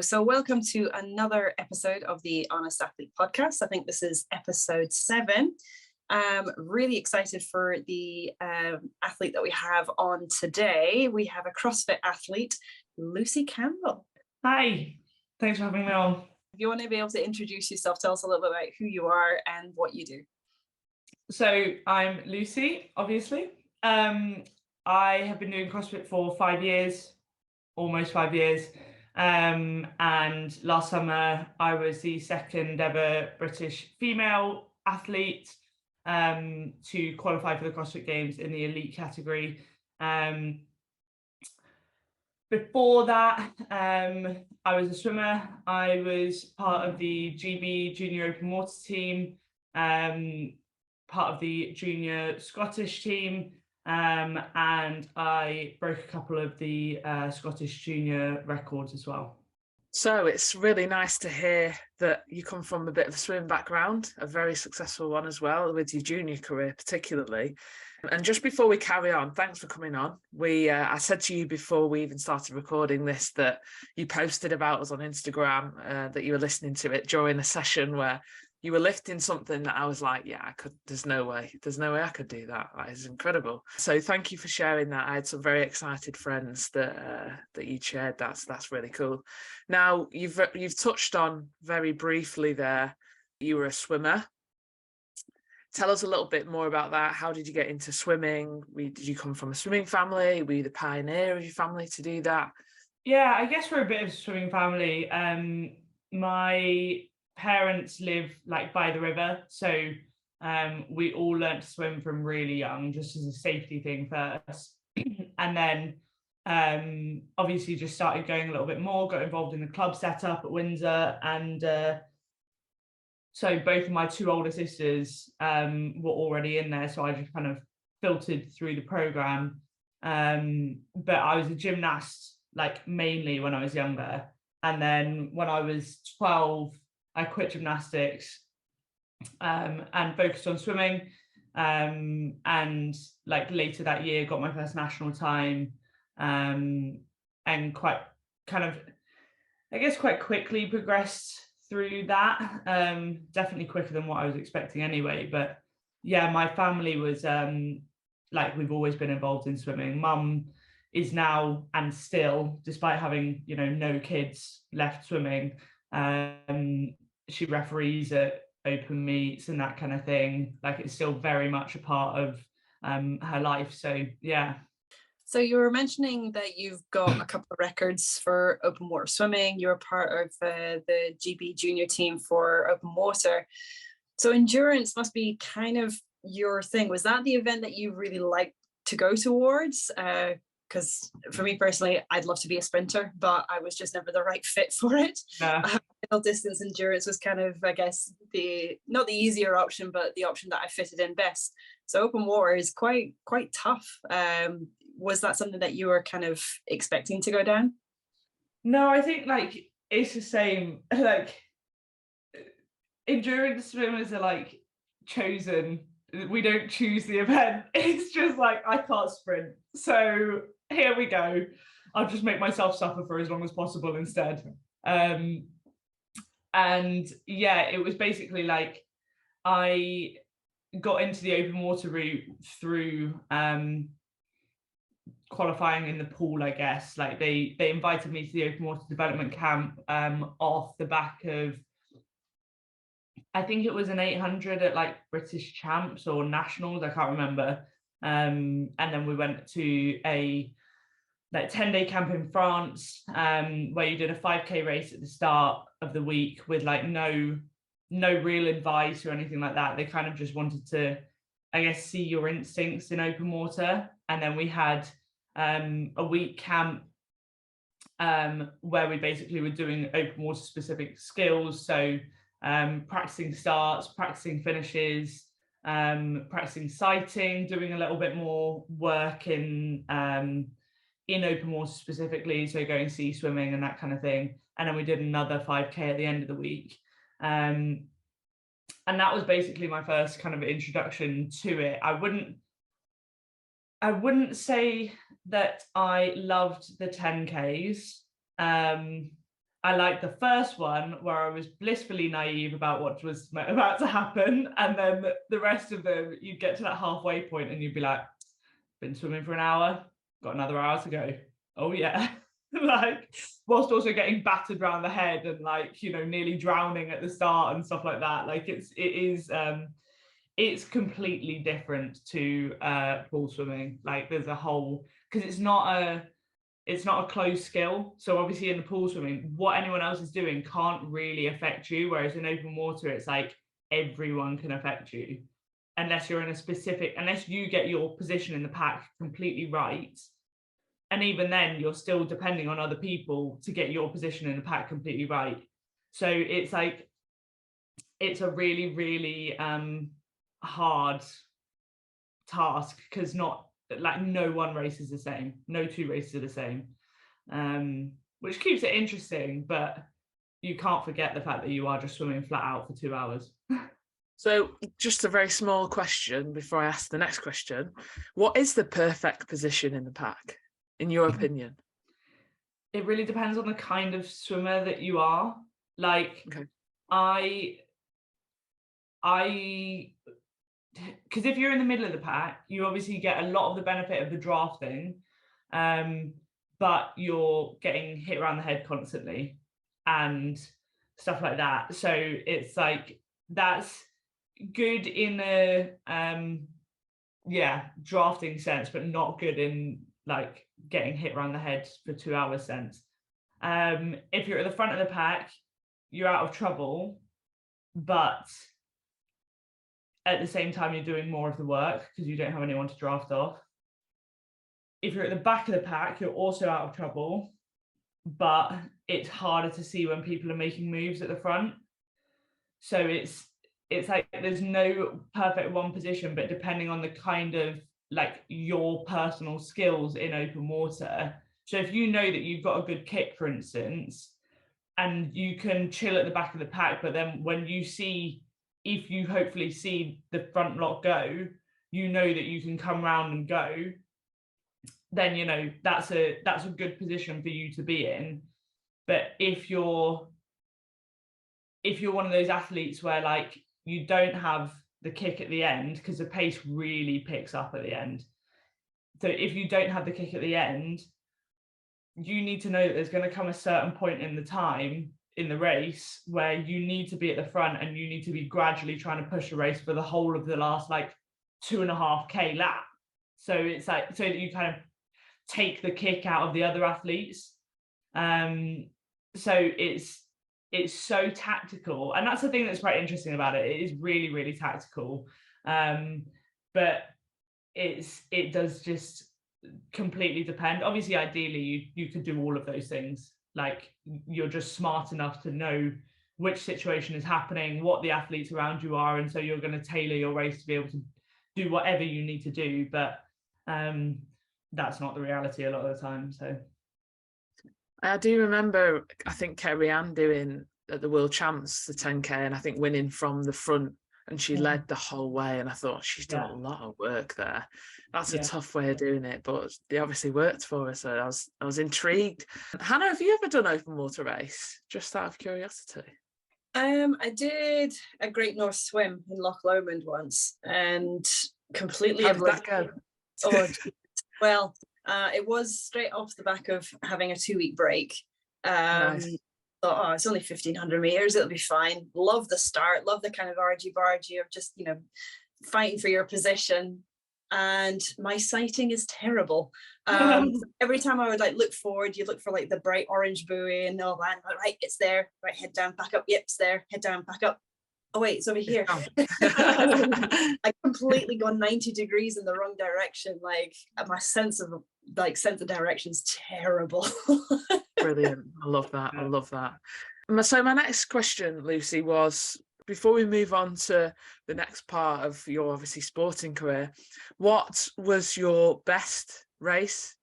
So welcome to another episode of the Honest Athlete podcast. I think this is episode 7. Really excited for the athlete that we have on today. We have a CrossFit athlete, Lucy Campbell. Hi, thanks for having me on. If you want to be able to introduce yourself, tell us a little bit about who you are and what you do. So I'm Lucy, obviously. I have been doing CrossFit for 5 years, almost 5 years. And last summer I was the second ever British female athlete to qualify for the CrossFit Games in the elite category. Before that, I was a swimmer. I was part of the GB Junior Open Water team, part of the Junior Scottish team, and I broke a couple of the Scottish Junior records as well. So it's really nice to hear that you come from a bit of a swimming background, a very successful one as well, with your junior career particularly. And just before we carry on, thanks for coming on. I said to you before we even started recording this that you posted about us on Instagram, that you were listening to it during a session where you were lifting something that I was like, yeah, there's no way I could do that. That is incredible. So thank you for sharing that. I had some very excited friends that you shared. That's really cool. Now you've touched on very briefly there, you were a swimmer. Tell us a little bit more about that. How did you get into swimming? Did you come from a swimming family? Were you the pioneer of your family to do that? Yeah, I guess we're a bit of a swimming family. My parents live like by the river, so we all learned to swim from really young, just as a safety thing first. And then obviously just started going a little bit more, got involved in the club setup at Windsor, and so both of my 2 older sisters were already in there, so I just kind of filtered through the program. But I was a gymnast, like mainly when I was younger, and then when I was 12, I quit gymnastics and focused on swimming. And like later that year, got my first national time, and quite quickly progressed through that. Definitely quicker than what I was expecting anyway. But yeah, my family was like, we've always been involved in swimming. Mum is now, and still, despite having, no kids, left swimming. She referees at open meets and that kind of thing. Like, it's still very much a part of her life. So yeah. So you were mentioning that you've got a couple of records for open water swimming. You were part of the GB junior team for open water. So endurance must be kind of your thing. Was that the event that you really liked to go towards? Because for me personally, I'd love to be a sprinter, but I was just never the right fit for it. Yeah. Middle distance endurance was kind of, I guess, not the easier option, but the option that I fitted in best. So open water is quite tough. Was that something that you were kind of expecting to go down? No, I think like it's the same. Like, endurance swimmers are like chosen. We don't choose the event. It's just like, I can't sprint, so here we go. I'll just make myself suffer for as long as possible instead. And yeah, it was basically like I got into the open water route through qualifying in the pool, I guess. Like they invited me to the open water development camp off the back of, I think it was an 800 at like British champs or nationals, I can't remember. And then we went to a like 10-day camp in France, where you did a 5K race at the start of the week with like no real advice or anything like that. They kind of just wanted to, I guess, see your instincts in open water. And then we had a week camp where we basically were doing open water specific skills. So practicing starts, practicing finishes, practicing sighting, doing a little bit more work in open water specifically, so going sea swimming and that kind of thing. And then we did another 5K at the end of the week. And that was basically my first kind of introduction to it. I wouldn't say that I loved the 10Ks. I like the first one where I was blissfully naive about what was about to happen, and then the rest of them, you'd get to that halfway point and you'd be like, been swimming for an hour, got another hour to go. Oh yeah. Like, whilst also getting battered around the head and like, you know, nearly drowning at the start and stuff like that. Like it's completely different to pool swimming. Like there's a whole, because it's not a closed skill. So obviously in the pool swimming, what anyone else is doing can't really affect you. Whereas in open water, it's like everyone can affect you unless you're in a specific, unless you get your position in the pack completely right. And even then, you're still depending on other people to get your position in the pack completely right. So it's like, it's a really, really hard task, because not like no one race is the same, no two races are the same, which keeps it interesting, but you can't forget the fact that you are just swimming flat out for 2 hours. So just a very small question before I ask the next question. What is the perfect position in the pack, in your opinion? It really depends on the kind of swimmer that you are. Like, okay. Because if you're in the middle of the pack, you obviously get a lot of the benefit of the drafting, but you're getting hit around the head constantly and stuff like that. So it's like, that's good in a drafting sense, but not good in like getting hit around the head for 2 hours sense. If you're at the front of the pack, you're out of trouble, but at the same time you're doing more of the work because you don't have anyone to draft off. If you're at the back of the pack, you're also out of trouble, but it's harder to see when people are making moves at the front. So it's like there's no perfect one position, but depending on the kind of like your personal skills in open water. So if you know that you've got a good kick, for instance, and you can chill at the back of the pack, but then when you see, if you hopefully see the front lot go, you know that you can come round and go, then you know that's a good position for you to be in. But if you're one of those athletes where like you don't have the kick at the end, because the pace really picks up at the end. So if you don't have the kick at the end, you need to know that there's going to come a certain point in the time in the race where you need to be at the front and you need to be gradually trying to push a race for the whole of the last like 2.5K lap. So it's like, so that you kind of take the kick out of the other athletes. So it's so tactical, and that's the thing that's quite interesting about it. It is really, really tactical, but it does just completely depend. Obviously, ideally, you could do all of those things. Like, you're just smart enough to know which situation is happening, what the athletes around you are, and so you're going to tailor your race to be able to do whatever you need to do. But that's not the reality a lot of the time. So I do remember, I think Kerry-Ann doing at the World Champs the 10K, and I think winning from the front, and she led the whole way, and I thought she's done a lot of work there. That's a tough way of doing it, but it obviously worked for her, so I was intrigued. Hannah, have you ever done open water race, just out of curiosity? I did a Great North Swim in Loch Lomond once, and completely How did that go? Oh, well, it was straight off the back of having a 2-week break. Nice. Thought, oh, it's only 1,500 meters, it'll be fine. Love the start, love the kind of argy-bargy of just, you know, fighting for your position. And my sighting is terrible. Every time I would like look forward, you look for like the bright orange buoy and all that. Like, right, it's there. Right, head down, back up. Yep, it's there. Head down, back up. Oh wait, it's over here. I completely gone 90 degrees in the wrong direction. Like, my sense of direction is terrible. Brilliant. I love that. I love that. So my next question, Lucy, was, before we move on to the next part of your obviously sporting career, what was your best race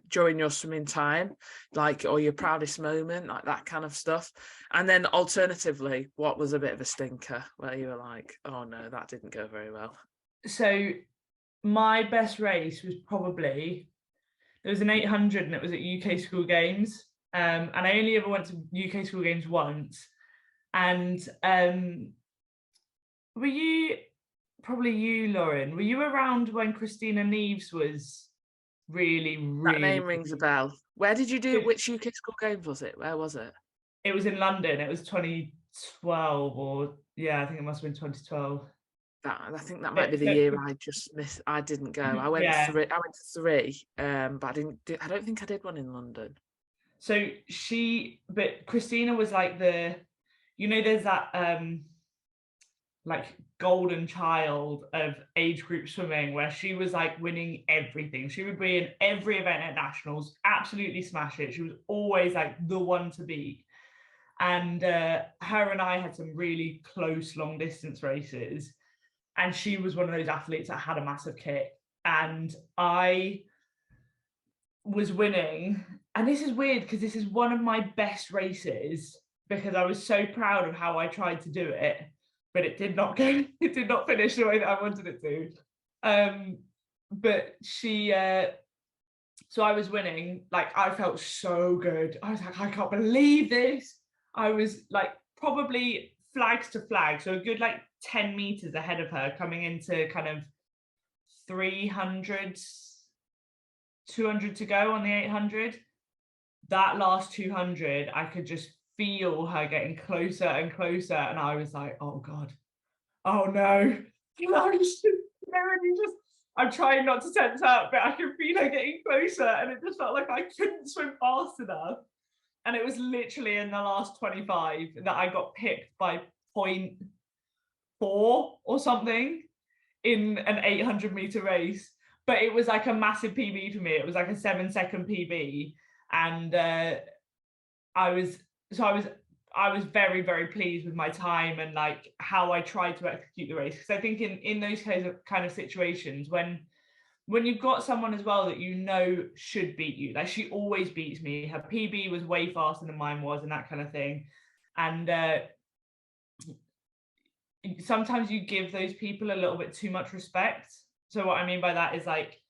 during your swimming time, like, or your proudest moment, like that kind of stuff? And then alternatively, what was a bit of a stinker where you were like, oh no, that didn't go very well? So my best race was probably, there was an 800 and it was at UK School Games. And I only ever went to UK school games once. And were you, probably you, Lauren, were you around when Christina Neves was really, That really... name rings a bell. Where did you do, which UK school games was it? Where was it? It was in London. It was 2012, or yeah, I think it must have been 2012. I think that might be the year I just missed. I didn't go. I went Yeah. to three, but I don't think I did one in London. So but Christina was like there's that like golden child of age group swimming where she was like winning everything. She would be in every event at nationals, absolutely smash it. She was always like the one to beat. And her and I had some really close long distance races, and she was one of those athletes that had a massive kick, and I was winning. And this is weird because this is one of my best races, because I was so proud of how I tried to do it, but it did not finish the way that I wanted it to. But she so I was winning. Like, I felt so good. I was like, I can't believe this. I was like probably flags to flag, so a good like 10 meters ahead of her, coming into kind of 300, 200 to go on the 800. That last 200, I could just feel her getting closer and closer, and I was like, oh God, oh no. I'm trying not to tense up, but I can feel her getting closer, and it just felt like I couldn't swim fast enough. And it was literally in the last 25 that I got pipped by 0.4 or something in an 800 meter race. But it was like a massive PB for me. It was like a 7-second PB. And I was very, very pleased with my time and like how I tried to execute the race. Because I think in those kind of situations, when you've got someone as well that you know should beat you, like she always beats me. Her PB was way faster than mine was, and that kind of thing. And sometimes you give those people a little bit too much respect. So what I mean by that is, like,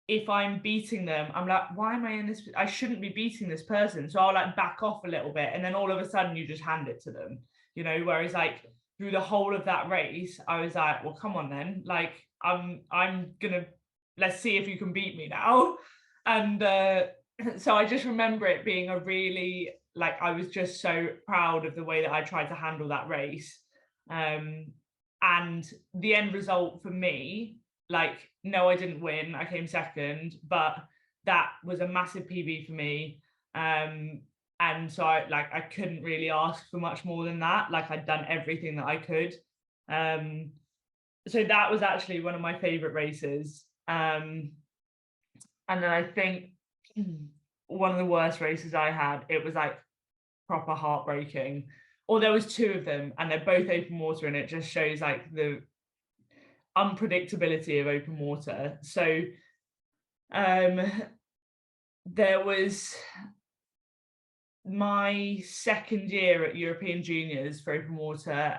if I'm beating them, I'm like, why am I in this? I shouldn't be beating this person. So I'll like back off a little bit, and then all of a sudden you just hand it to them, you know. Whereas like through the whole of that race, I was like, well, come on then, like I'm gonna, let's see if you can beat me now. And so I just remember it being a really, like, I was just so proud of the way that I tried to handle that race. And the end result for me, like, no, I didn't win, I came second, but that was a massive PB for me. And so I couldn't really ask for much more than that. Like, I'd done everything that I could. So that was actually one of my favorite races. And then I think one of the worst races I had, it was like proper heartbreaking. Or there was two of them, and they're both open water, and it just shows like the unpredictability of open water. So there was my second year at European Juniors for open water.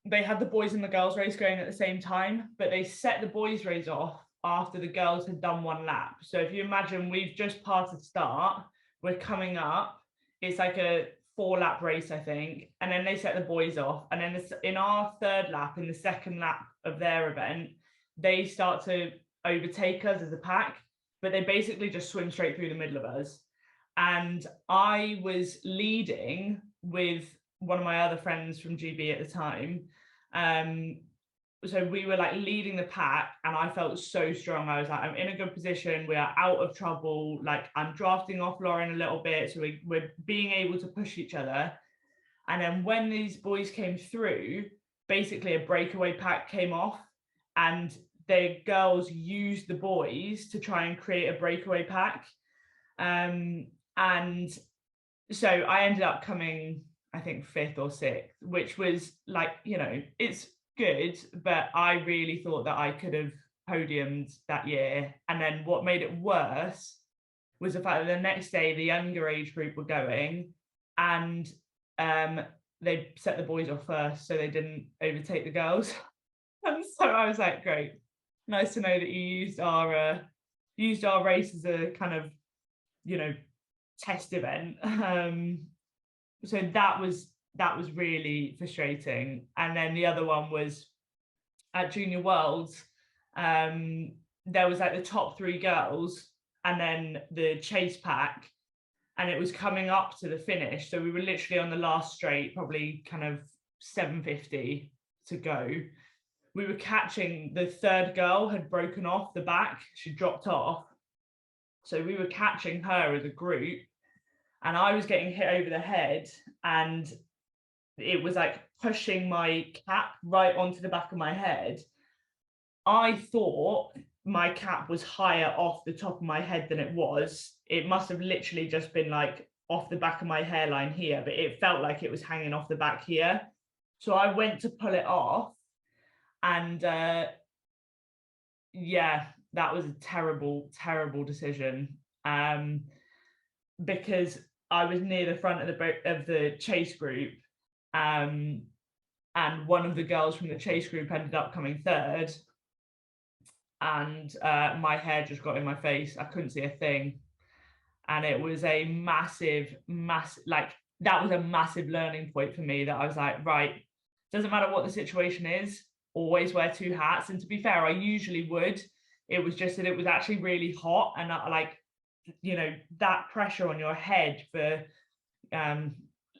They had the boys and the girls race going at the same time, but they set the boys race off after the girls had done one lap. So if you imagine, we've just passed the start, we're coming up, it's like a 4-lap race, I think, and then they set the boys off, and then in our third lap, in the second lap of their event, they start to overtake us as a pack, but they basically just swim straight through the middle of us. And I was leading with one of my other friends from GB at the time. So we were like leading the pack, and I felt so strong. I was like, I'm in a good position, we are out of trouble, like I'm drafting off Lauren a little bit, so we're being able to push each other. And then when these boys came through, basically a breakaway pack came off, and the girls used the boys to try and create a breakaway pack. And so I ended up coming, I think, 5th or 6th, which was like, you know, it's good, but I really thought that I could have podiumed that year. And then what made it worse was the fact that the next day the younger age group were going, and they set the boys off first, so they didn't overtake the girls. And so I was like, great, nice to know that you used our race as a kind of test event. So that was really frustrating. And then the other one was at Junior Worlds. There was like the top 3 girls and then the chase pack, and it was coming up to the finish. So we were literally on the last straight, probably kind of 750 to go. We were catching, the 3rd girl had broken off the back, she dropped off. So we were catching her as a group, and I was getting hit over the head, and it was like pushing my cap right onto the back of my head. I thought my cap was higher off the top of my head than it was. It must have literally just been like off the back of my hairline here, but it felt like it was hanging off the back here. So I went to pull it off, and yeah, that was a terrible, terrible decision, because I was near the front of the chase group, and one of the girls from the chase group ended up coming 3rd, and my hair just got in my face. I couldn't see a thing, and it was a massive, like, that was a massive learning point for me, that I was like, right, doesn't matter what the situation is, always wear 2 hats. And to be fair, I usually would. It was just that it was actually really hot, and that pressure on your head for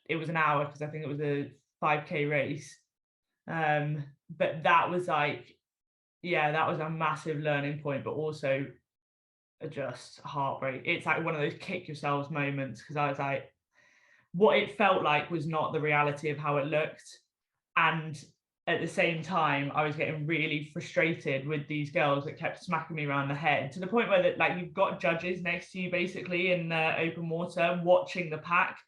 it was an hour, because I think it was a 5k race, but that was like, yeah, that was a massive learning point, but also just heartbreak. It's like one of those kick yourselves moments, because I was like, what it felt like was not the reality of how it looked. And at the same time, I was getting really frustrated with these girls that kept smacking me around the head, to the point where that, like, you've got judges next to you basically in open water watching the pack,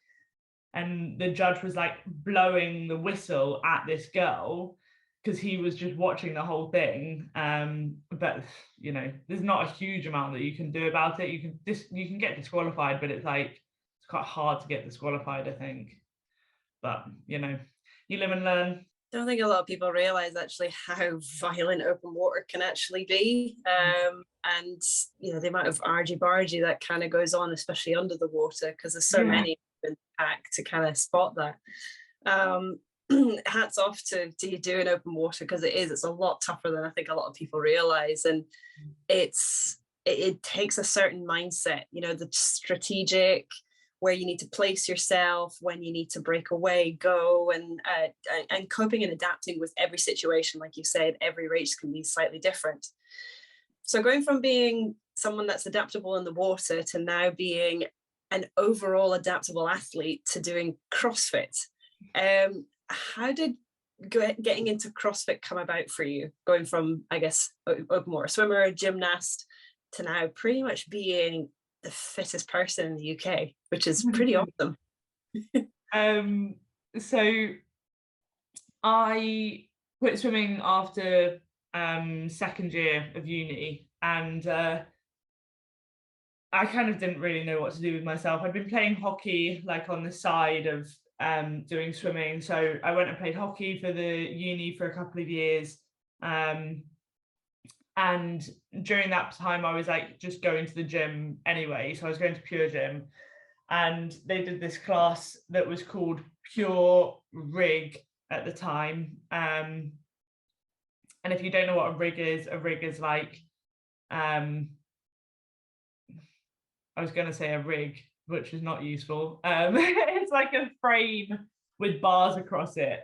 and the judge was like blowing the whistle at this girl because he was just watching the whole thing. But there's not a huge amount that you can do about it. You can get disqualified, but it's quite hard to get disqualified, I think. But you live and learn. I don't think a lot of people realize actually how violent open water can actually be, and the amount of argy-bargy that kind of goes on, especially under the water, because there's so many in the pack to kind of spot that. Hats off to you doing open water, because it's a lot tougher than I think a lot of people realize, and it takes a certain mindset, the strategic, where you need to place yourself, when you need to break away, go, and coping and adapting with every situation. Like you said, every race can be slightly different. So going from being someone that's adaptable in the water to now being an overall adaptable athlete to doing CrossFit, how did getting into CrossFit come about for you? Going from, I guess, open water swimmer, gymnast, to now pretty much being the fittest person in the UK, which is pretty awesome. So I quit swimming after 2nd year of uni, and I kind of didn't really know what to do with myself. I'd been playing hockey like on the side of doing swimming, so I went and played hockey for the uni for a couple of years, and during that time I was like just going to the gym anyway, so I was going to Pure Gym, and they did this class that was called Pure Rig at the time, and if you don't know what a rig is like, I was going to say a rig, which is not useful. It's like a frame with bars across it,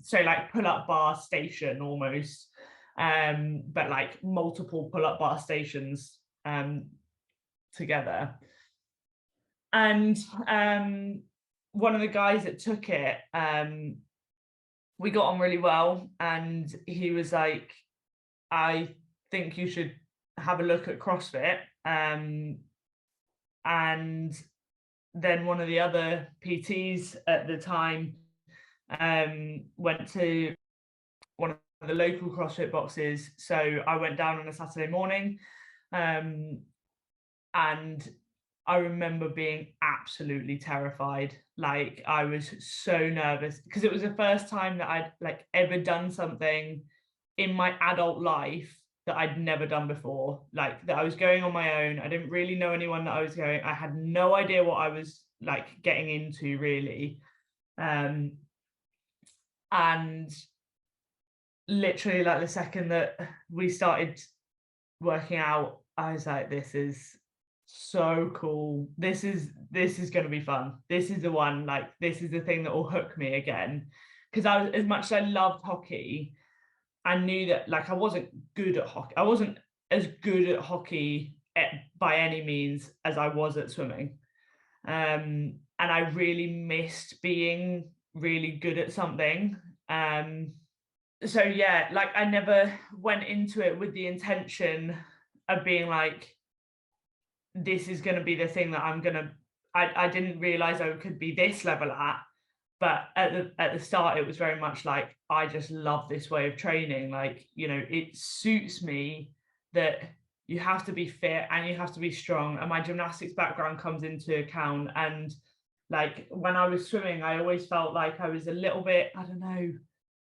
so like pull-up bar station almost, but like multiple pull-up bar stations together. And one of the guys that took it, we got on really well, and he was like, I think you should have a look at CrossFit. And then one of the other PTs at the time went to one of the local CrossFit boxes, so I went down on a Saturday morning, and I remember being absolutely terrified. Like, I was so nervous because it was the first time that I'd like ever done something in my adult life that I'd never done before, like that I was going on my own. I didn't really know anyone that I was going. I had no idea what I was like getting into really. And literally like the second that we started working out, I was like, this is so cool. This is going to be fun. This is the one, like this is the thing that will hook me again. Because I was, as much as I loved hockey, I knew that like I wasn't good at hockey. I wasn't as good at hockey by any means as I was at swimming. And I really missed being really good at something. So yeah, like I never went into it with the intention of being like, this is going to be the thing that I didn't realize I could be this level at. But at the start, it was very much like, I just love this way of training. Like, you know, it suits me that you have to be fit and you have to be strong. And my gymnastics background comes into account. And like when I was swimming, I always felt like I was a little bit, I don't know,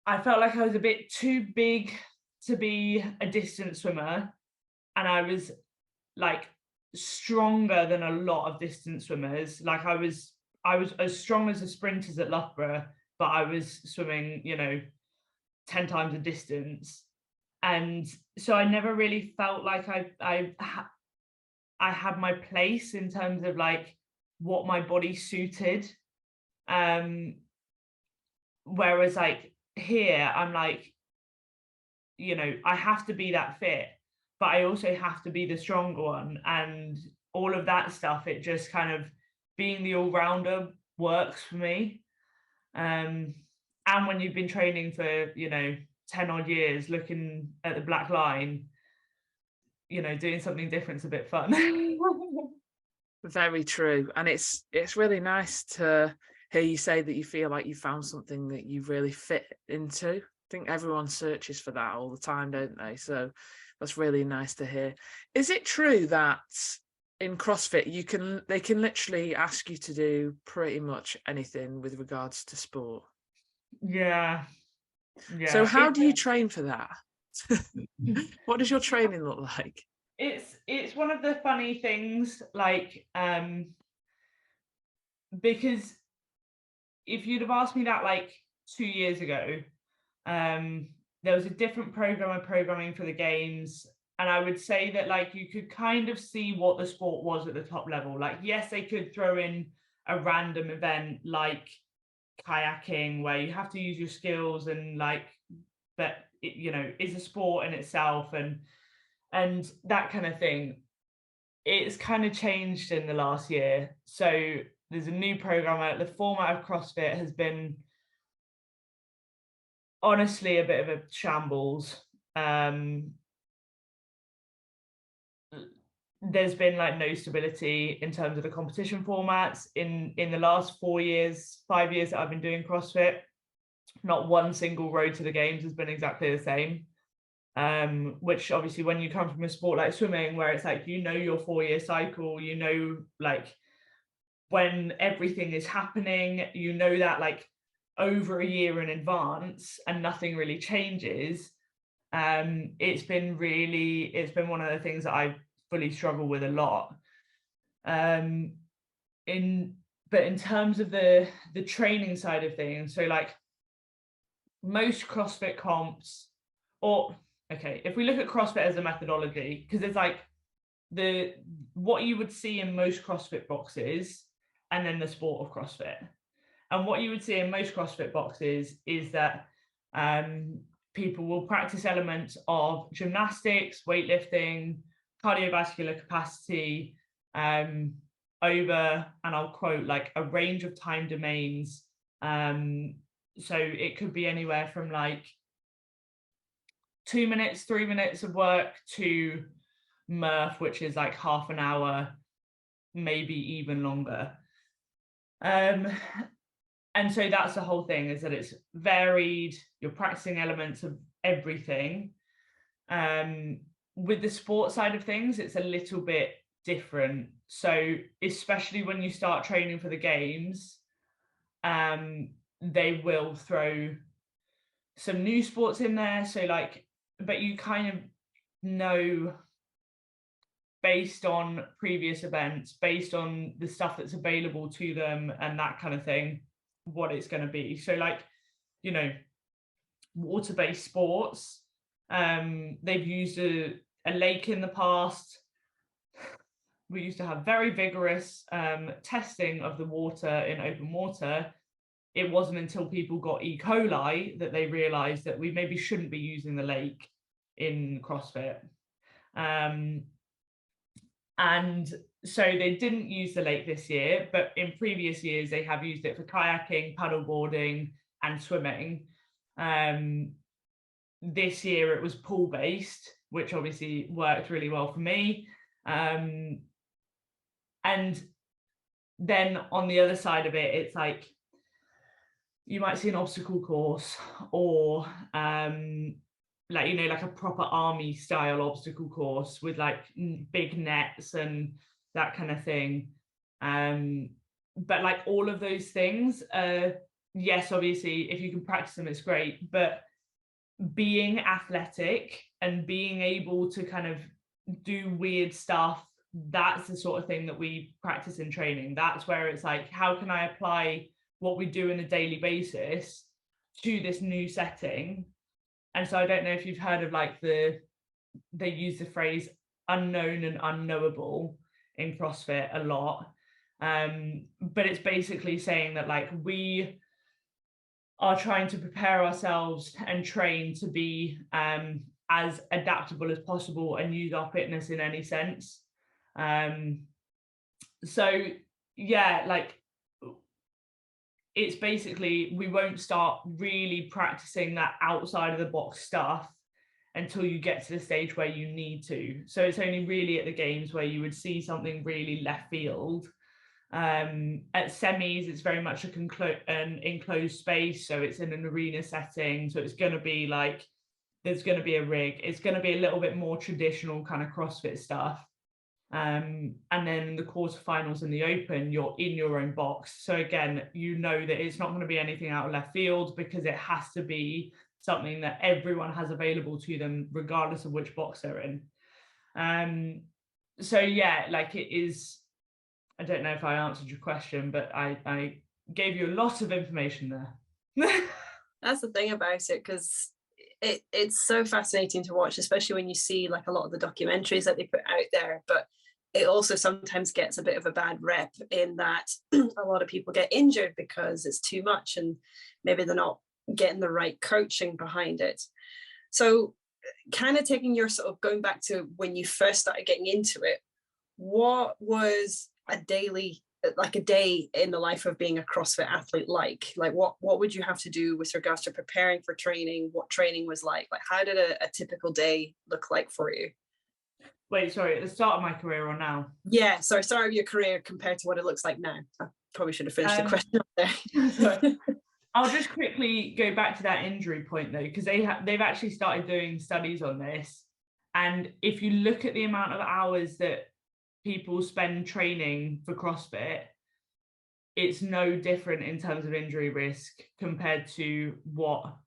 I felt like I was a bit too big to be a distance swimmer. And I was like stronger than a lot of distance swimmers. Like I was as strong as the sprinters at Loughborough, but I was swimming, you know, 10 times the distance. And so I never really felt like I had my place in terms of like what my body suited. Whereas like here, I'm like, you know, I have to be that fit, but I also have to be the stronger one. And all of that stuff, it just kind of being the all-rounder works for me. And when you've been training for, you know, 10 odd years, looking at the black line, you know, doing something different's a bit fun. Very true. And it's really nice to hear you say that you feel like you found something that you really fit into. I think everyone searches for that all the time, don't they? So that's really nice to hear. Is it true that in CrossFit they can literally ask you to do pretty much anything with regards to sport? Yeah. So how do you train for that? What does your training look like? It's one of the funny things, like because if you'd have asked me that like 2 years ago, there was a different programming for the games, and I would say that like you could kind of see what the sport was at the top level. Like, yes, they could throw in a random event like kayaking where you have to use your skills, and like, but it, you know, is a sport in itself, and that kind of thing. It's kind of changed in the last year. So there's a new programmer. The format of CrossFit has been honestly a bit of a shambles. There's been like no stability in terms of the competition formats in the last 5 years that I've been doing CrossFit. Not one single road to the games has been exactly the same. Which obviously when you come from a sport like swimming, where it's like, you know, your 4-year cycle, you know, like when everything is happening, you know that like over a year in advance, and nothing really changes. It's been one of the things that I fully struggle with a lot. In terms of the training side of things, so like most CrossFit comps, or okay, if we look at CrossFit as a methodology, because there's like what you would see in most CrossFit boxes, and then the sport of CrossFit. And what you would see in most CrossFit boxes is that people will practice elements of gymnastics, weightlifting, cardiovascular capacity, over, and I'll quote, like a range of time domains. So it could be anywhere from like 2 minutes, 3 minutes of work to Murph, which is like half an hour, maybe even longer. And so that's the whole thing, is that it's varied. You're practicing elements of everything. With the sport side of things, it's a little bit different. So especially when you start training for the games, they will throw some new sports in there. So like, but you kind of, know, based on previous events, based on the stuff that's available to them and that kind of thing, what it's going to be. So like, you know, water-based sports, they've used a lake in the past. We used to have very vigorous testing of the water in open water. It wasn't until people got E. coli that they realized that we maybe shouldn't be using the lake in CrossFit. And so they didn't use the lake this year, but in previous years they have used it for kayaking, paddleboarding, and swimming. This year it was pool-based, which obviously worked really well for me. And then on the other side of it, it's like you might see an obstacle course, or like, you know, like a proper army style obstacle course with like big nets and that kind of thing. But like all of those things, yes, obviously if you can practice them, it's great, but being athletic and being able to kind of do weird stuff, that's the sort of thing that we practice in training. That's where it's like, how can I apply what we do on a daily basis to this new setting? And so I don't know if you've heard of like they use the phrase unknown and unknowable in CrossFit a lot. But it's basically saying that like we are trying to prepare ourselves and train to be as adaptable as possible and use our fitness in any sense. So yeah, like it's basically, we won't start really practicing that outside of the box stuff until you get to the stage where you need to. So it's only really at the games where you would see something really left field. At semis, it's very much an enclosed space, so it's in an arena setting, so it's going to be like, there's going to be a rig, it's going to be a little bit more traditional kind of CrossFit stuff. And then the quarterfinals and the open, you're in your own box. So again, you know that it's not going to be anything out of left field, because it has to be something that everyone has available to them, regardless of which box they're in. So yeah, like it is, I don't know if I answered your question, but I gave you a lot of information there. That's the thing about it, because it's so fascinating to watch, especially when you see like a lot of the documentaries that they put out there. But it also sometimes gets a bit of a bad rep in that a lot of people get injured because it's too much and maybe they're not getting the right coaching behind it. So kind of taking your sort of going back to when you first started getting into it, what was a day in the life of being a CrossFit athlete like what would you have to do with regards to preparing for training? What training was like how did a typical day look like for you? Wait, sorry, at the start of my career or now? Yeah, sorry, start of your career compared to what it looks like now. I probably should have finished the question up there. Sorry. I'll just quickly go back to that injury point though, because they've actually started doing studies on this, and if you look at the amount of hours that people spend training for CrossFit, it's no different in terms of injury risk compared to what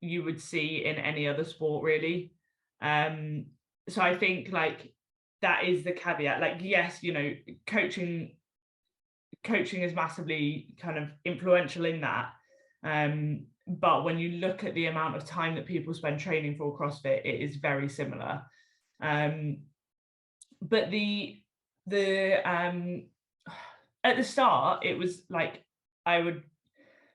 you would see in any other sport, really. So I think like that is the caveat. Like, yes, you know, coaching is massively kind of influential in that. But when you look at the amount of time that people spend training for CrossFit, it is very similar. But at the start, it was like I would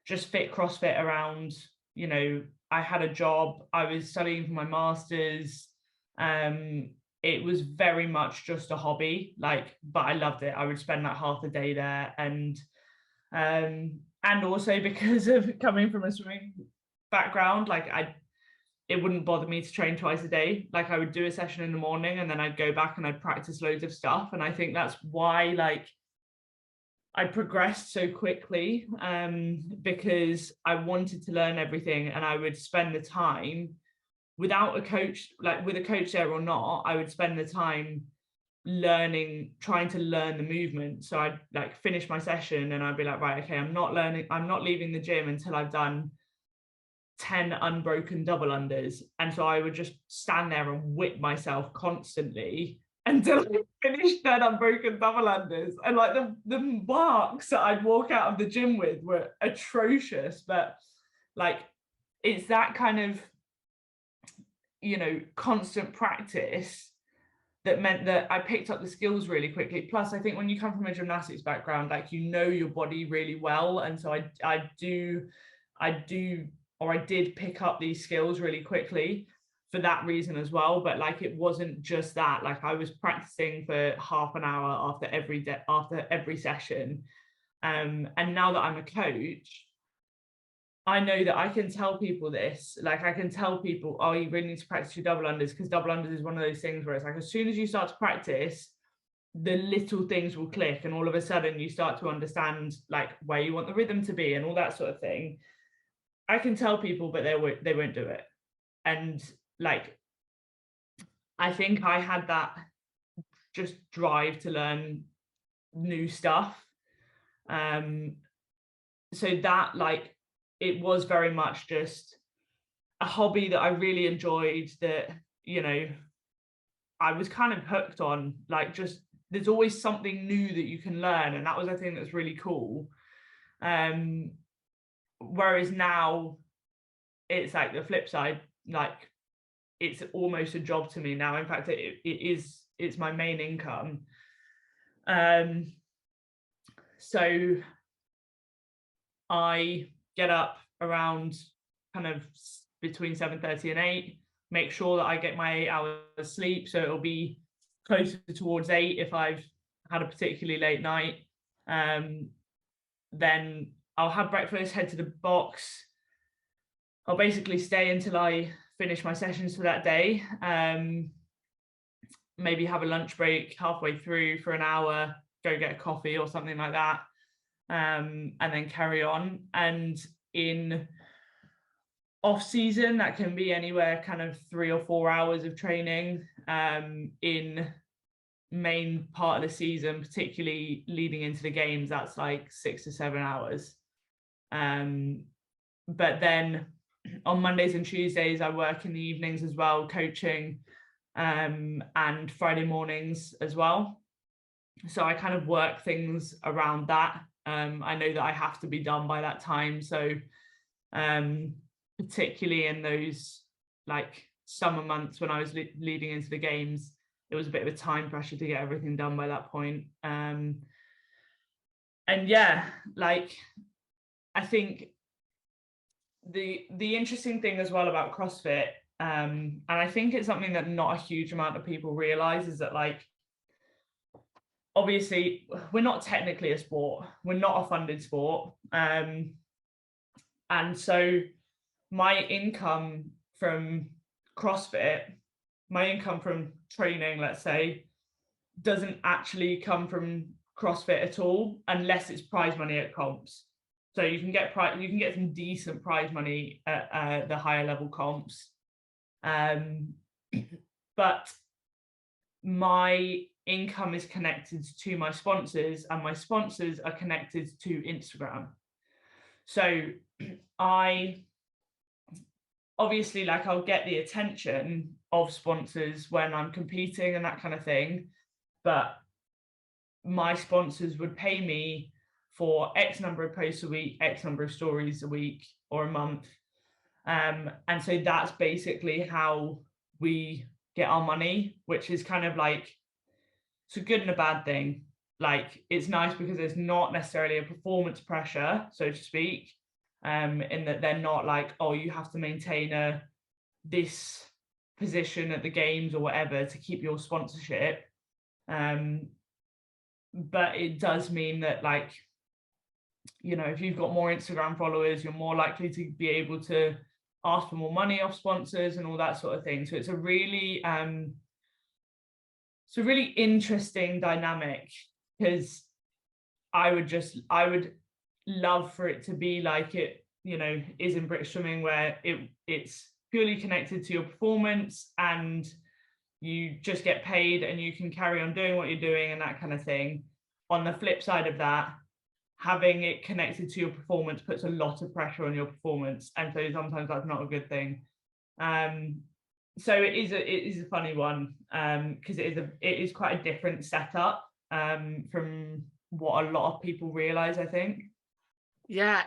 just fit CrossFit around, you know, I had a job, I was studying for my master's. It was very much just a hobby, like, but I loved it. I would spend like half the day there, and also because of coming from a swimming background, like it wouldn't bother me to train twice a day. Like I would do a session in the morning and then I'd go back and I'd practice loads of stuff. And I think that's why like I progressed so quickly, because I wanted to learn everything, and I would spend the time without a coach, like with a coach there or not, I would spend the time trying to learn the movement. So I'd like finish my session and I'd be like, right, okay, I'm not leaving the gym until I've done 10 unbroken double unders, and so I would just stand there and whip myself constantly until I finished 10 unbroken double unders. And like the marks that I'd walk out of the gym with were atrocious, but like it's that kind of, you know, constant practice that meant that I picked up the skills really quickly. Plus, I think when you come from a gymnastics background, like, you know your body really well, and so I did pick up these skills really quickly for that reason as well. But like, it wasn't just that. Like, I was practicing for half an hour after every session, and now that I'm a coach, I know that I can tell people this. Like, I can tell people, oh, you really need to practice your double unders, because double unders is one of those things where it's like, as soon as you start to practice, the little things will click, and all of a sudden you start to understand like where you want the rhythm to be and all that sort of thing. I can tell people, but they won't do it. And like, I think I had that just drive to learn new stuff. So that, like, it was very much just a hobby that I really enjoyed, that, you know, I was kind of hooked on. Like, just, there's always something new that you can learn, and that was a thing that's really cool. Whereas now it's like the flip side, like, it's almost a job to me now. In fact, it's my main income. So I get up around kind of between 7:30 and 8, make sure that I get my 8 hours sleep, so it'll be closer towards 8 if I've had a particularly late night. Then I'll have breakfast, head to the box. I'll basically stay until I finish my sessions for that day. Maybe have a lunch break halfway through for an hour, go get a coffee or something like that, and then carry on. And in off season, that can be anywhere kind of 3 or 4 hours of training. In main part of the season, particularly leading into the games, that's like 6 to 7 hours. But then on Mondays and Tuesdays, I work in the evenings as well, coaching, and Friday mornings as well. So I kind of work things around that. I know that I have to be done by that time. So particularly in those like summer months when I was leading into the games, it was a bit of a time pressure to get everything done by that point. And yeah, like, I think the interesting thing as well about CrossFit, and I think it's something that not a huge amount of people realize, is that, like, obviously we're not technically a sport, we're not a funded sport, and so my income from CrossFit, my income from training, let's say, doesn't actually come from CrossFit at all, unless it's prize money at comps. So you can get some decent prize money at the higher level comps, but my income is connected to my sponsors, and my sponsors are connected to Instagram. So I obviously, like, I'll get the attention of sponsors when I'm competing and that kind of thing, but my sponsors would pay me for X number of posts a week, X number of stories a week or a month. And so that's basically how we get our money, which is kind of like, it's a good and a bad thing. Like, it's nice because there's not necessarily a performance pressure, so to speak, in that they're not like, oh, you have to maintain this position at the games or whatever to keep your sponsorship. But it does mean that, like, you know, if you've got more Instagram followers, you're more likely to be able to ask for more money off sponsors and all that sort of thing. So it's a really interesting dynamic, because I would love for it to be like it, you know, is in British swimming, where it's purely connected to your performance and you just get paid and you can carry on doing what you're doing and that kind of thing. On the flip side of that, having it connected to your performance puts a lot of pressure on your performance, and so sometimes that's not a good thing. So it is a funny one, because it is quite a different setup from what a lot of people realize, I think. Yeah,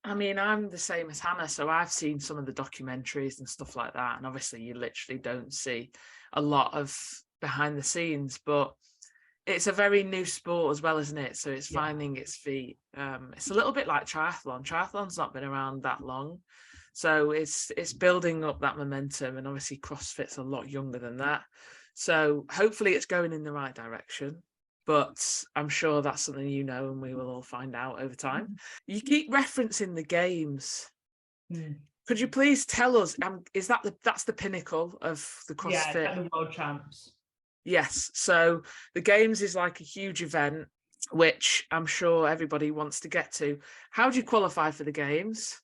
I mean, I'm the same as Hannah, so I've seen some of the documentaries and stuff like that, and obviously you literally don't see a lot of behind the scenes, but it's a very new sport as well, isn't it? So it's finding its feet. It's a little bit like triathlon. Triathlon's not been around that long, so it's building up that momentum, and obviously CrossFit's a lot younger than that. So hopefully it's going in the right direction. But I'm sure that's something you know, and we will all find out over time. You keep referencing the games. Could you please tell us, is that's the pinnacle of the CrossFit? Yeah, the world champs. Yes. So the games is like a huge event, which I'm sure everybody wants to get to. How do you qualify for the games?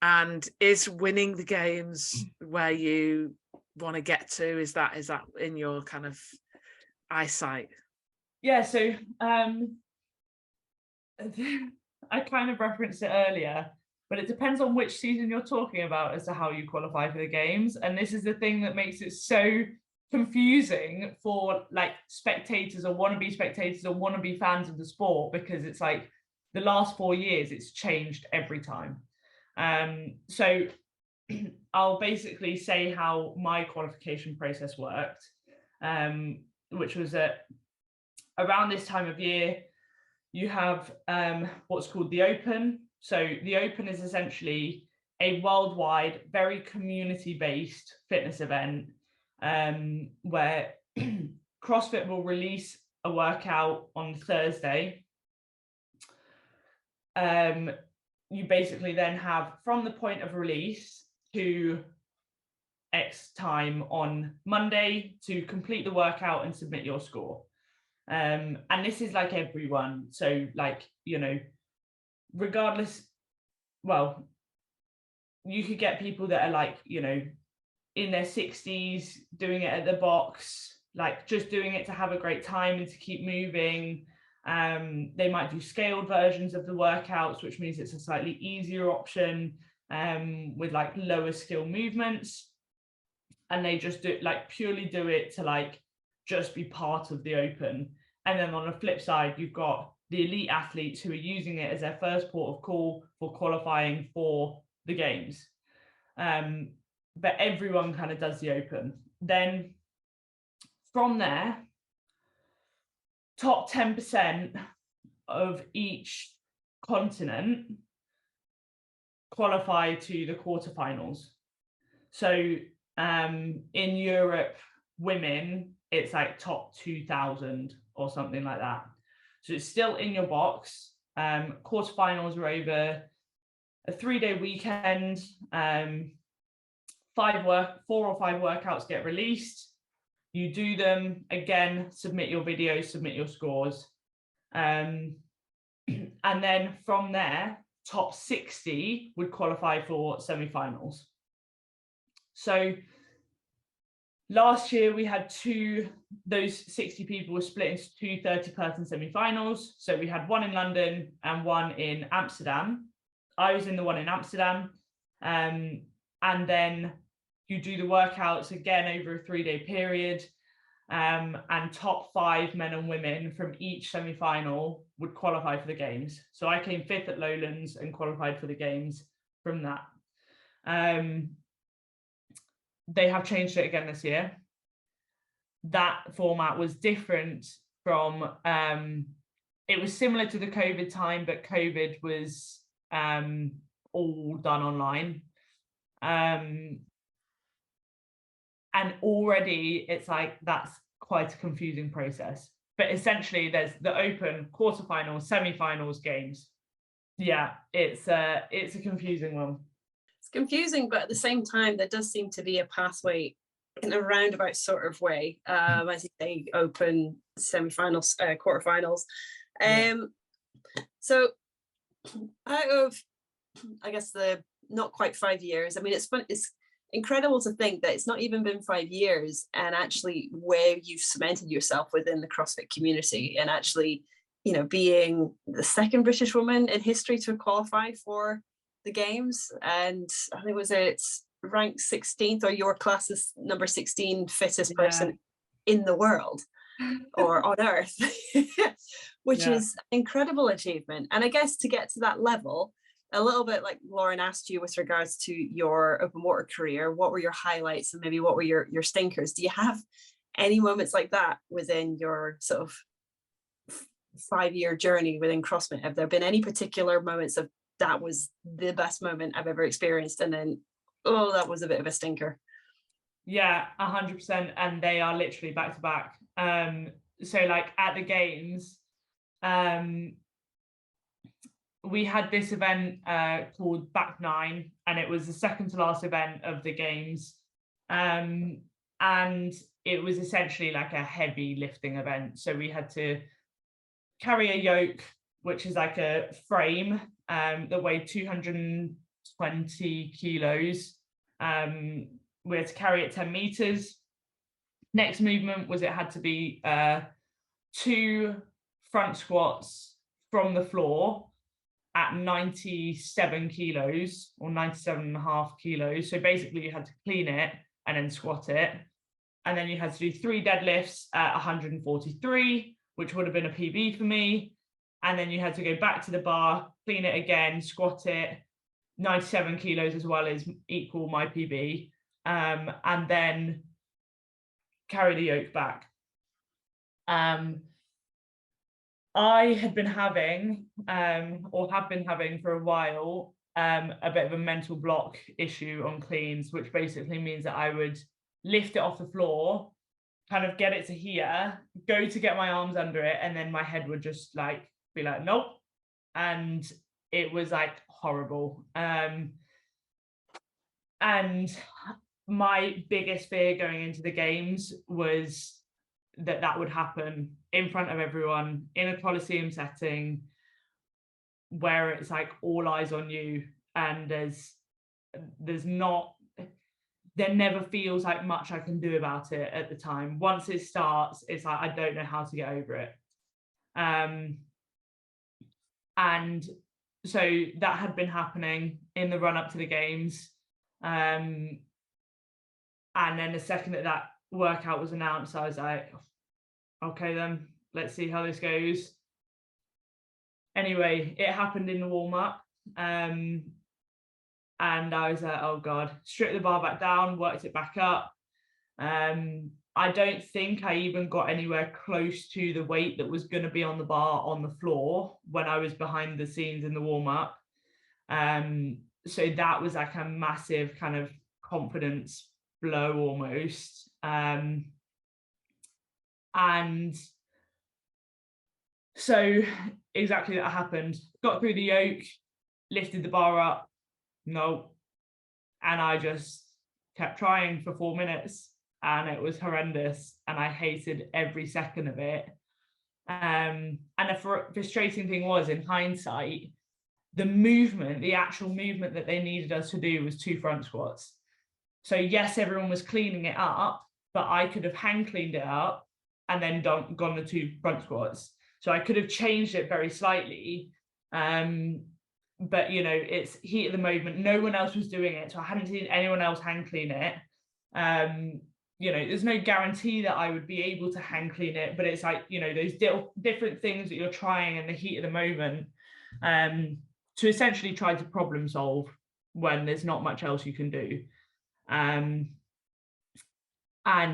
And is winning the games where you want to get to? Is that in your kind of eyesight? Yeah, so I kind of referenced it earlier, but it depends on which season you're talking about as to how you qualify for the games. And this is the thing that makes it so confusing for like spectators or wannabe spectators or wannabe fans of the sport, because it's like the last 4 years it's changed every time. So I'll basically say how my qualification process worked, which was around this time of year. You have what's called the Open. So the Open is essentially a worldwide, very community-based fitness event where CrossFit will release a workout on Thursday. You basically then have, from the point of release to X time on Monday, to complete the workout and submit your score. And this is like everyone. So like, you know, regardless, well, you could get people that are like, you know, in their 60s doing it at the box, like just doing it to have a great time and to keep moving. They might do scaled versions of the workouts, which means it's a slightly easier option with like lower skill movements. And they just do like purely do it to like just be part of the Open. And then on the flip side, you've got the elite athletes who are using it as their first port of call for qualifying for the games. But everyone kind of does the Open. Then from there, top 10% of each continent qualify to the quarterfinals. So in Europe, women, it's like top 2,000 or something like that. So it's still in your box. Quarterfinals are over a 3-day weekend. 4 or 5 workouts get released. You do them again, submit your videos, submit your scores. And then from there, top 60 would qualify for semi-finals. So last year we had those 60 people were split into 2 30-person semi-finals. So we had one in London and one in Amsterdam. I was in the one in Amsterdam. And then you do the workouts again over a 3-day period. And top 5 men and women from each semi-final would qualify for the games. So I came 5th at Lowlands and qualified for the games from that. They have changed it again this year. That format was different from, it was similar to the COVID time, but COVID was all done online. And already it's like, that's quite a confusing process. But essentially there's the Open, quarterfinals, semi-finals, games. Yeah, it's a confusing one. It's confusing, but at the same time, there does seem to be a pathway in a roundabout sort of way, as you say, Open, semi-finals, quarterfinals. So out of, I guess, the not quite 5 years, I mean, it's fun, it's incredible to think that it's not even been 5 years, and actually where you've cemented yourself within the CrossFit community, and actually you know, being the second British woman in history to qualify for the games. And I think it's ranked 16th, or your class is number 16 fittest person in the world or on earth, which is an incredible achievement. And I guess to get to that level, a little bit like Lauren asked you with regards to your open water career, what were your highlights and maybe what were your stinkers? Do you have any moments like that within your sort of 5-year journey within CrossFit? Have there been any particular moments of that was the best moment I've ever experienced, and then, oh, that was a bit of a stinker? Yeah, 100%. And they are literally back to back. So like at the games, we had this event called Back 9, and it was the second to last event of the games. And it was essentially like a heavy lifting event. So we had to carry a yoke, which is like a frame that weighed 220 kilos. We had to carry it 10 meters. Next movement was it had to be 2 front squats from the floor at 97 kilos or 97.5 kilos. So basically you had to clean it and then squat it. And then you had to do 3 deadlifts at 143, which would have been a PB for me. And then you had to go back to the bar, clean it again, squat it, 97 kilos as well as equal my PB. And then carry the yoke back. I had been having, or have been having for a while, a bit of a mental block issue on cleans, which basically means that I would lift it off the floor, kind of get it to here, go to get my arms under it, and then my head would just like be like, nope. And it was like horrible. And my biggest fear going into the games was that would happen in front of everyone in a Coliseum setting where it's like all eyes on you, and there never feels like much I can do about it at the time. Once it starts, it's like I don't know how to get over it. And so that had been happening in the run up to the games. And then the second that workout was announced, I was like, okay then, let's see how this goes. Anyway, it happened in the warm-up. And I was like, oh God, stripped the bar back down, worked it back up. I don't think I even got anywhere close to the weight that was going to be on the bar on the floor when I was behind the scenes in the warm-up. So that was like a massive kind of confidence blow almost. And so exactly that happened. Got through the yoke, lifted the bar up, no. And I just kept trying for 4 minutes, and it was horrendous, and I hated every second of it. And the frustrating thing was, in hindsight, the actual movement that they needed us to do was 2 front squats. So yes, everyone was cleaning it up, but I could have hand cleaned it up and then gone the 2 front squats. So I could have changed it very slightly. But you know, it's heat of the moment. No one else was doing it, so I hadn't seen anyone else hand clean it. You know, there's no guarantee that I would be able to hand clean it, but it's like, you know, those different things that you're trying in the heat of the moment, to essentially try to problem solve when there's not much else you can do. And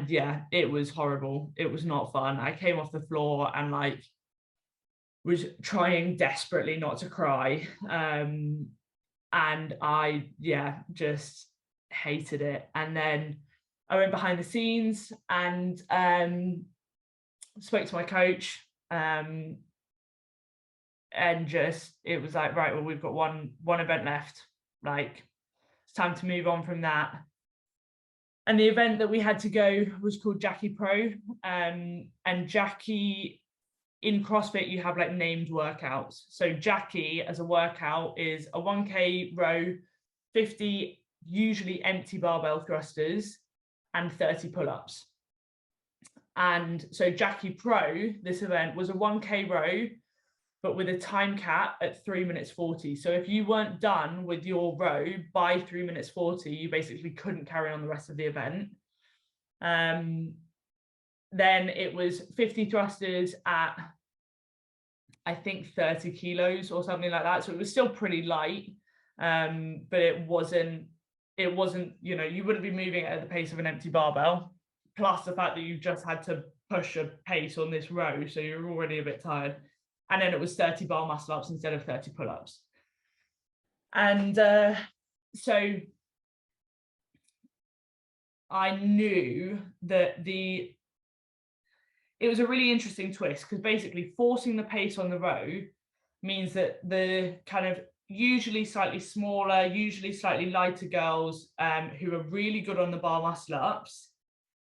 yeah, it was horrible. It was not fun. I came off the floor and like was trying desperately not to cry. And I, just hated it. And then I went behind the scenes and spoke to my coach. And just, it was like, right, well, we've got one event left. Like, it's time to move on from that. And the event that we had to go was called Jackie Pro. And Jackie, in CrossFit, you have like named workouts. So Jackie as a workout is a 1K row, 50 usually empty barbell thrusters, and 30 pull-ups. And so Jackie Pro, this event, was a 1K row but with a time cap at 3 minutes 40. So if you weren't done with your row by 3 minutes 40, you basically couldn't carry on the rest of the event. Then it was 50 thrusters at, I think, 30 kilos or something like that. So it was still pretty light, but it wasn't, you know, you wouldn't be moving at the pace of an empty barbell, plus the fact that you just had to push a pace on this row, so you're already a bit tired. And then it was 30 bar muscle ups instead of 30 pull-ups. And so I knew that it was a really interesting twist, because basically forcing the pace on the row means that the kind of usually slightly smaller, usually slightly lighter girls who are really good on the bar muscle ups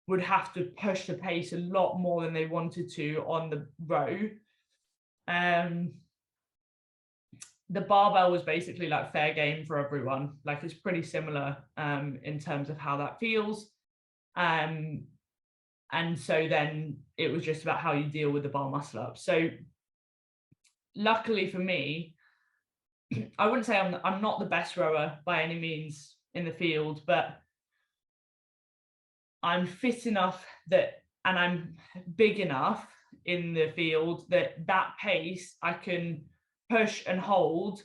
would have to push the pace a lot more than they wanted to on the row. The barbell was basically like fair game for everyone. Like, it's pretty similar in terms of how that feels. And so then it was just about how you deal with the bar muscle up. So luckily for me, I wouldn't say I'm not the best rower by any means in the field, but I'm fit enough that, and I'm big enough in the field that pace I can push and hold.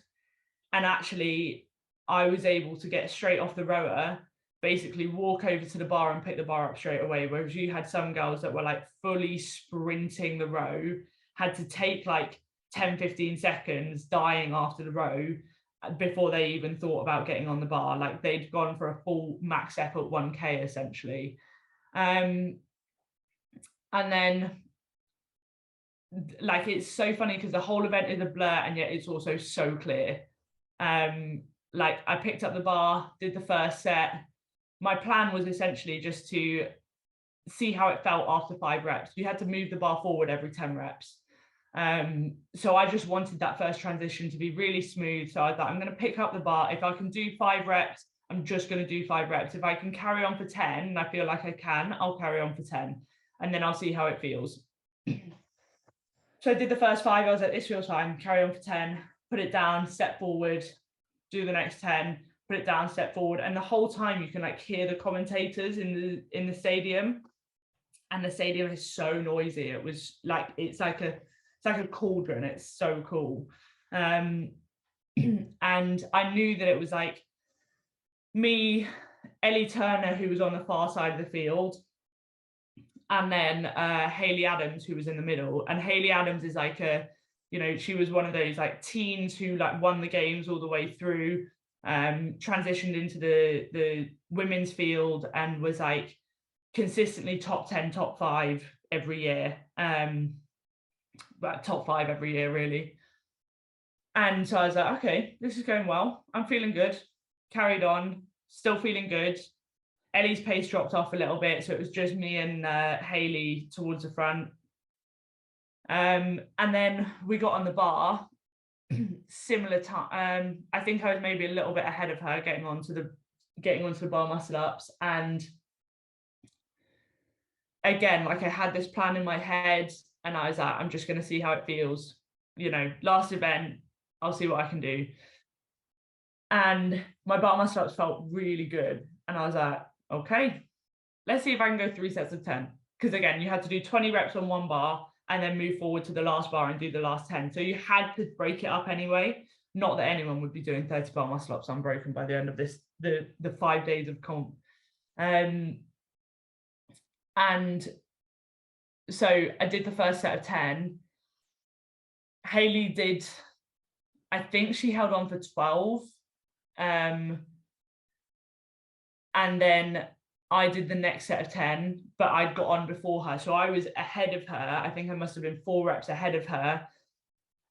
And actually I was able to get straight off the rower, basically walk over to the bar and pick the bar up straight away. Whereas you had some girls that were like fully sprinting the row, had to take like 10-15 seconds dying after the row before they even thought about getting on the bar. Like, they'd gone for a full max ep at 1k essentially. And then, like, it's so funny because the whole event is a blur and yet it's also so clear. Like, I picked up the bar, did the first set. My plan was essentially just to see how it felt after 5 reps. You had to move the bar forward every 10 reps. So I just wanted that first transition to be really smooth. So I thought, I'm going to pick up the bar. If I can do 5 reps, I'm just going to do 5 reps. If I can carry on for 10, and I feel like I can, I'll carry on for 10. And then I'll see how it feels. So I did the first 5. I was like, this feels fine. Carry on for 10, put it down, step forward, do the next 10, put it down, step forward. And the whole time you can like hear the commentators in the stadium. And the stadium is so noisy. It was like, it's like a cauldron. It's so cool. And I knew that it was like me, Ellie Turner, who was on the far side of the field, and then Hayley Adams, who was in the middle. And Hayley Adams is like she was one of those like teens who like won the games all the way through, transitioned into the women's field and was like consistently top 10, top 5 every year. But top 5 every year, really. And so I was like, okay, this is going well. I'm feeling good. Carried on, still feeling good. Ellie's pace dropped off a little bit, so it was just me and Hayley towards the front. And then we got on the bar, similar time. I think I was maybe a little bit ahead of her getting onto the bar muscle ups. And again, like, I had this plan in my head, and I was like, I'm just going to see how it feels. You know, last event, I'll see what I can do. And my bar muscle ups felt really good. And I was like, okay, let's see if I can go 3 sets of 10. Because again, you had to do 20 reps on one bar and then move forward to the last bar and do the last 10. So you had to break it up anyway. Not that anyone would be doing 30 bar muscle ups unbroken by the end of this, the 5 days of comp. And so I did the first set of 10. Hayley did, I think she held on for 12. And then I did the next set of 10, but I'd got on before her. So I was ahead of her. I think I must have been 4 reps ahead of her.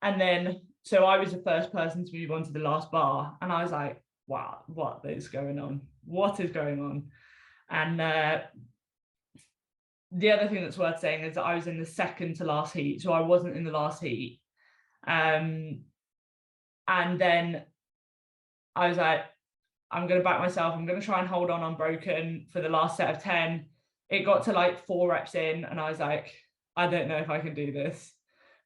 And then, so I was the first person to move on to the last bar. And I was like, wow, what is going on? What is going on? And the other thing that's worth saying is that I was in the second to last heat. So I wasn't in the last heat. And then I was like, I'm going to back myself. I'm going to try and hold on unbroken for the last set of 10. It got to like 4 reps in and I was like, I don't know if I can do this,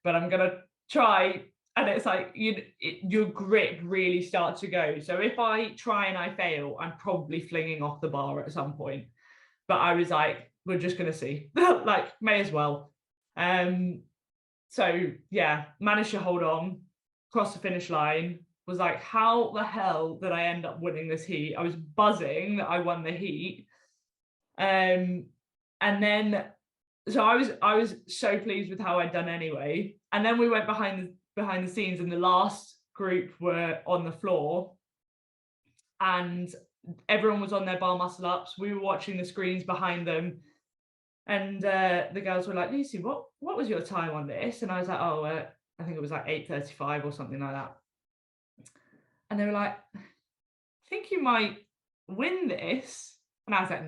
but I'm going to try. And it's like your grip really starts to go. So if I try and I fail, I'm probably flinging off the bar at some point. But I was like, we're just gonna see. Like, may as well. So yeah, managed to hold on, cross the finish line. Was like, how the hell did I end up winning this heat? I was buzzing that I won the heat. And then so I was so pleased with how I'd done anyway. And then we went behind the scenes, and the last group were on the floor, and everyone was on their bar muscle ups. We were watching the screens behind them, and the girls were like, Lucy, what was your time on this? And I was like, oh, I think it was like 8:35 or something like that. And they were like, I think you might win this. And I was like,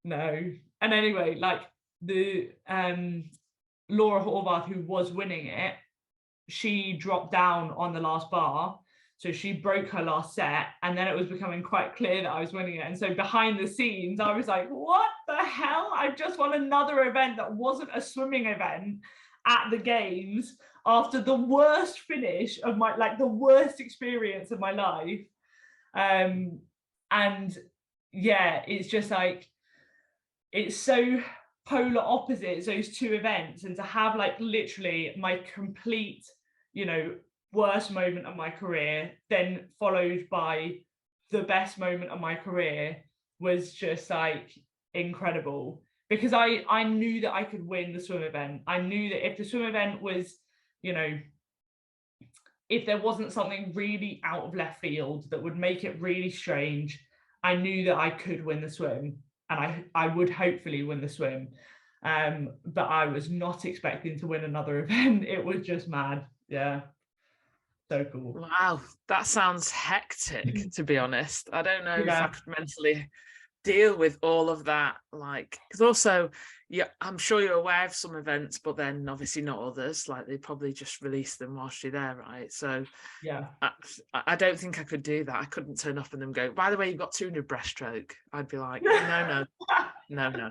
no. And anyway, like the Laura Horvath, who was winning it, she dropped down on the last bar. So she broke her last set, and then it was becoming quite clear that I was winning it. And so behind the scenes, I was like, what the hell? I've just won another event that wasn't a swimming event at the games after the worst finish of my, like the worst experience of my life. And yeah, it's just like, it's so polar opposites, those two events. And to have like literally my complete, you know, worst moment of my career, then followed by the best moment of my career, was just like incredible. Because I knew that I could win the swim event. I knew that if the swim event was, you know, if there wasn't something really out of left field that would make it really strange, I knew that I could win the swim, and I would hopefully win the swim. But I was not expecting to win another event. It was just mad. Yeah. So cool. Wow, that sounds hectic, to be honest. I don't know if I could mentally deal with all of that, like, because also, yeah, I'm sure you're aware of some events, but then obviously not others. Like, they probably just release them whilst you're there, right? So yeah, I don't think I could do that. I couldn't turn up and them go, by the way, you've got 200 breaststroke. I'd be like, no.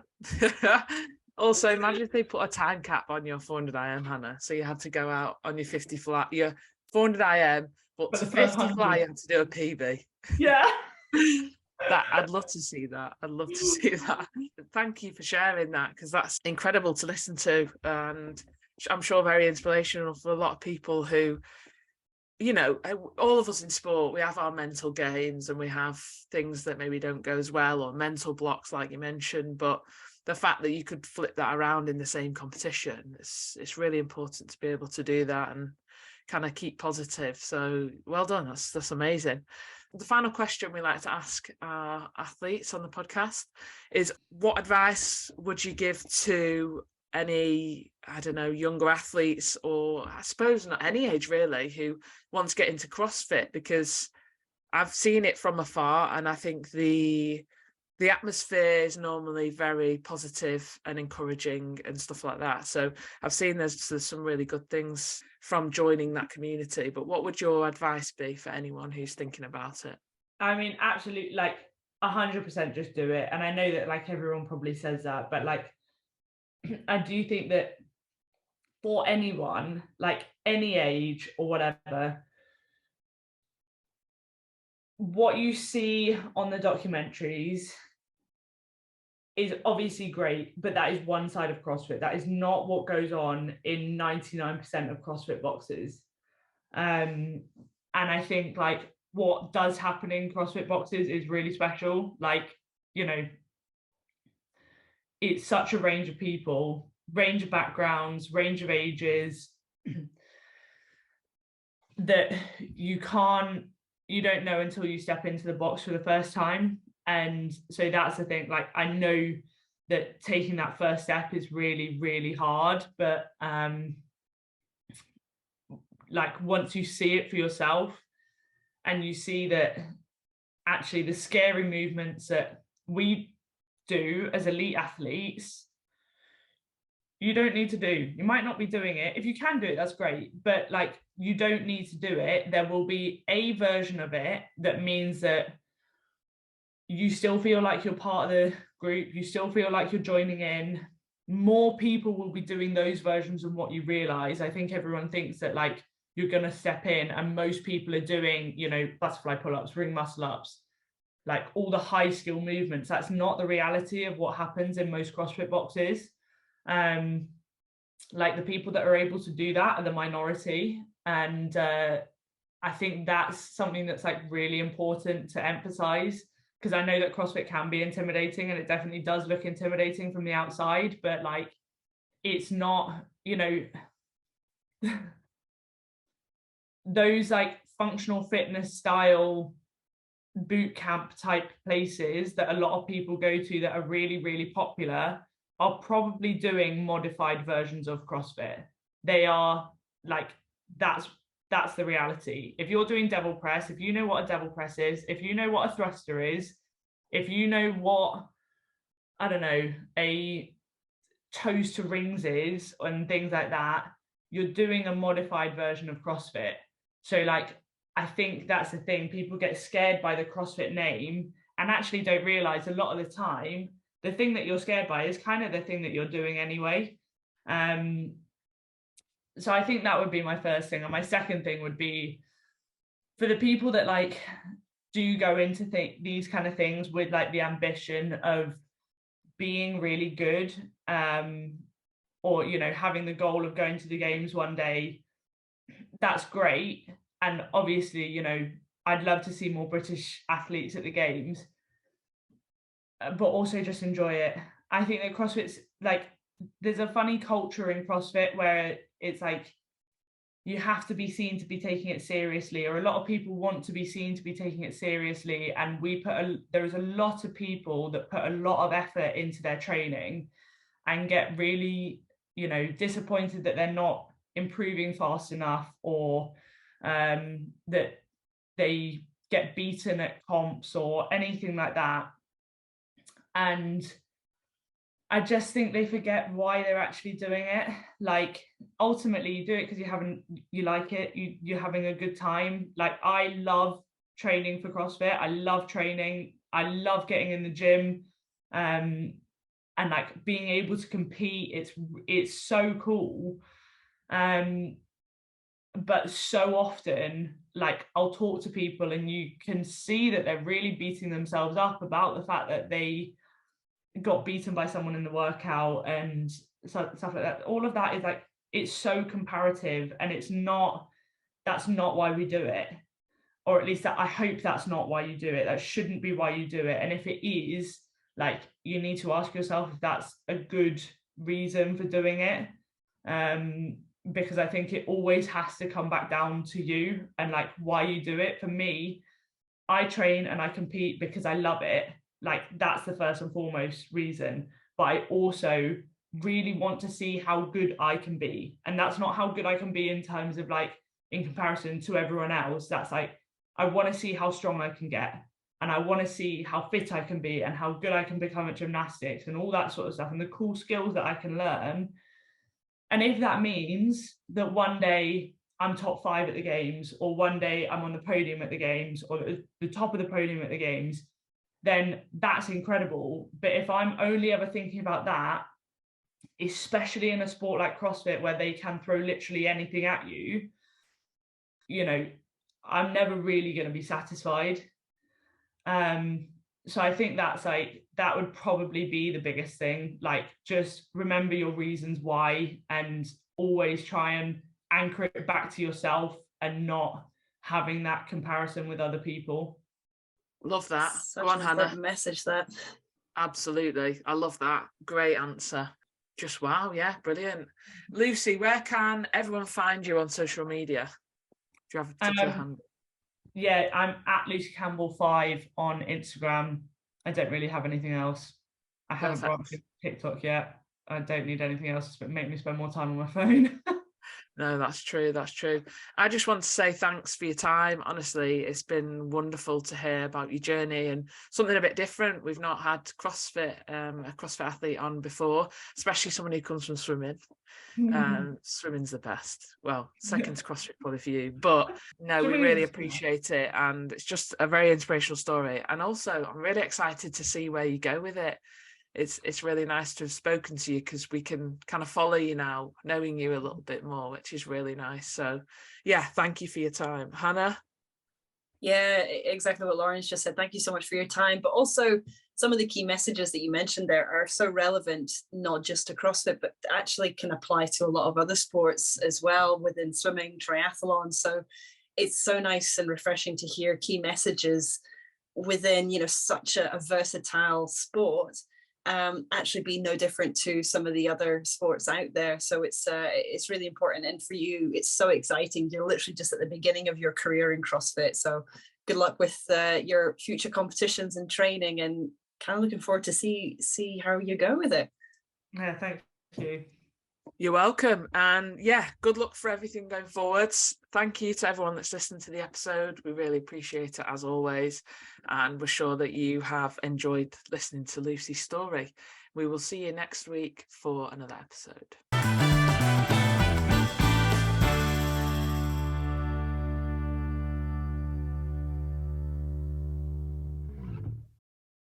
Also, imagine if they put a time cap on your 400 IM, Hannah, so you had to go out on your 50 fly, your 400 IM, but to 50 fly you had to do a PB. Yeah. That I'd love to see that. Thank you for sharing that, because that's incredible to listen to, and I'm sure very inspirational for a lot of people who, you know, all of us in sport, we have our mental gains and we have things that maybe don't go as well, or mental blocks like you mentioned, but the fact that you could flip that around in the same competition, it's really important to be able to do that and kind of keep positive. So well done. That's amazing. The final question we like to ask our athletes on the podcast is, what advice would you give to any, I don't know, younger athletes, or I suppose not any age really, who want to get into CrossFit? Because I've seen it from afar, and I think the atmosphere is normally very positive and encouraging and stuff like that. So I've seen there's some really good things from joining that community. But what would your advice be for anyone who's thinking about it? I mean, absolutely, like 100% just do it. And I know that like everyone probably says that, but like, I do think that for anyone, like any age or whatever, what you see on the documentaries is obviously great, but that is one side of CrossFit. That is not what goes on in 99% of CrossFit boxes. And I think like what does happen in CrossFit boxes is really special. Like, you know, it's such a range of people, range of backgrounds, range of ages, that you don't know until you step into the box for the first time. And so that's the thing, like, I know that taking that first step is really, really hard, but like once you see it for yourself and you see that actually the scary movements that we do as elite athletes, you don't need to do. You might not be doing it. If you can do it, that's great, but like, you don't need to do it. There will be a version of it that means that you still feel like you're part of the group, you still feel like you're joining in, more people will be doing those versions than what you realize. I think everyone thinks that like you're going to step in and most people are doing, you know, butterfly pull-ups, ring muscle ups, like all the high skill movements. That's not the reality of what happens in most CrossFit boxes. Like the people that are able to do that are the minority. And I think that's something that's like really important to emphasize, because I know that CrossFit can be intimidating and it definitely does look intimidating from the outside, but like it's not, you know, those like functional fitness style boot camp type places that a lot of people go to that are really, really popular are probably doing modified versions of CrossFit. They are like, that's the reality. If you're doing devil press, if you know what a devil press is, if you know what a thruster is, if you know what, I don't know, a toes to rings is and things like that, you're doing a modified version of CrossFit. So like, I think that's the thing. People get scared by the CrossFit name and actually don't realize a lot of the time, the thing that you're scared by is kind of the thing that you're doing anyway. So I think that would be my first thing. And my second thing would be for the people that like do go into these kind of things with like the ambition of being really good, or, you know, having the goal of going to the games one day, that's great. And obviously, you know, I'd love to see more British athletes at the games, but also just enjoy it. I think that CrossFit's like, there's a funny culture in CrossFit where it's like, you have to be seen to be taking it seriously, or a lot of people want to be seen to be taking it seriously. And there is a lot of people that put a lot of effort into their training and get really, you know, disappointed that they're not improving fast enough, or that they get beaten at comps or anything like that. And I just think they forget why they're actually doing it. Like ultimately you do it because you like it, you're having a good time. Like I love training for CrossFit. I love training. I love getting in the gym, and like being able to compete. It's so cool. But so often, like I'll talk to people and you can see that they're really beating themselves up about the fact that they got beaten by someone in the workout and stuff like that. All of that is like, it's so comparative, and that's not why we do it. Or at least I hope that's not why you do it. That shouldn't be why you do it. And if it is, like, you need to ask yourself if that's a good reason for doing it. Because I think it always has to come back down to you and like why you do it. For me, I train and I compete because I love it. Like that's the first and foremost reason. But I also really want to see how good I can be. And that's not how good I can be in terms of like in comparison to everyone else. That's like, I want to see how strong I can get. And I want to see how fit I can be and how good I can become at gymnastics and all that sort of stuff and the cool skills that I can learn. And if that means that one day I'm top 5 at the games, or one day I'm on the podium at the games, or the top of the podium at the games, then that's incredible. But if I'm only ever thinking about that, especially in a sport like CrossFit where they can throw literally anything at you, you know, I'm never really going to be satisfied. So I think that's like, that would probably be the biggest thing. Like, just remember your reasons why, and always try and anchor it back to yourself and not having that comparison with other people. Love that. Such Go on, an Hannah. important message, that. Absolutely. I love that. Great answer. Just wow. Yeah, brilliant. Lucy, where can everyone find you on social media? Do you have a particular handle? Yeah, I'm at Lucy Campbell 5 on Instagram. I don't really have anything else. I haven't brought up TikTok yet. I don't need anything else to make me spend more time on my phone. No, that's true. That's true. I just want to say thanks for your time. Honestly, it's been wonderful to hear about your journey and something a bit different. We've not had CrossFit, a CrossFit athlete on before, especially someone who comes from swimming. Swimming's the best. Well, second to CrossFit probably for you, but no, we really appreciate it, and it's just a very inspirational story. And also, I'm really excited to see where you go with it. it's really nice to have spoken to you, because we can kind of follow you now, knowing you a little bit more, which is really nice. So yeah, thank you for your time. Hannah? Yeah, exactly what Lauren's just said. Thank you so much for your time. But also, some of the key messages that you mentioned there are so relevant, not just to CrossFit, but actually can apply to a lot of other sports as well, within swimming, triathlon. So it's so nice and refreshing to hear key messages within, you know, such a versatile sport, actually be no different to some of the other sports out there. So it's really important, and for you it's so exciting. You're literally just at the beginning of your career in CrossFit, so good luck with your future competitions and training, and kind of looking forward to see how you go with it. Yeah, thank you. You're welcome. And yeah, good luck for everything going forwards. Thank you to everyone that's listened to the episode. We really appreciate it, as always. And we're sure that you have enjoyed listening to Lucy's story. We will see you next week for another episode.